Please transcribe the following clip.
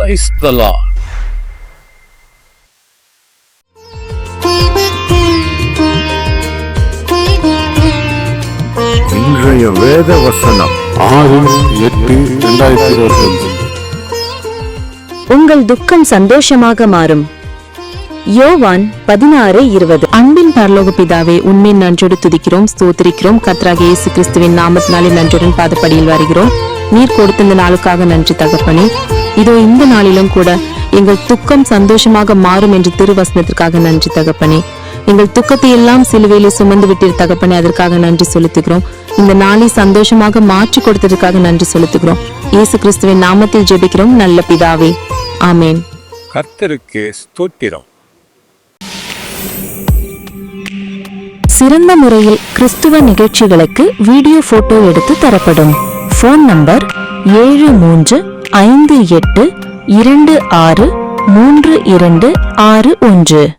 Praise the Lord. இன்றைய வேத வசனம் 6-8-2025. உங்கள் துக்கம் சந்தோஷமாக மாறும். யோவான் 16:20. அன்பின் பரலோக பிதாவே, உண்மையின் நன்றோடு துதிக்கிறோம், ஸ்தோத்திரிக்கிறோம். கர்த்தராகிய இயேசு கிறிஸ்துவின் நாமத்தினாலே நன்றியுடன் பாதப்படியில் வருகிறோம். நீர் கொடுத்த இந்த நாளுக்காக நன்றி தகப்பனே. இதோ இந்த நாளிலும் கூட எங்கள் துக்கம் சந்தோஷமாக மாறும் என்று திருவசனத்திற்காக நன்றி தகப்பனே. எங்கள் துக்கத்தை எல்லாம் சிலுவையிலே சுமந்து விட்டீர் தகப்பனே, அதற்காக நன்றி செலுத்துகிறோம். இந்த நாளை சந்தோஷமாக மாற்றி கொடுத்ததற்காக நன்றி செலுத்துகிறோம். இயேசு கிறிஸ்துவின் நாமத்தில் ஜெபிக்கிறோம் நல்ல பிதாவே, ஆமேன். கர்த்தருக்கு ஸ்தோத்திரம். சிறந்த முறையில் கிறிஸ்துவ நிகழ்ச்சிகளுக்கு வீடியோ போட்டோ எடுத்து தரப்படும். Phone number 7358263261.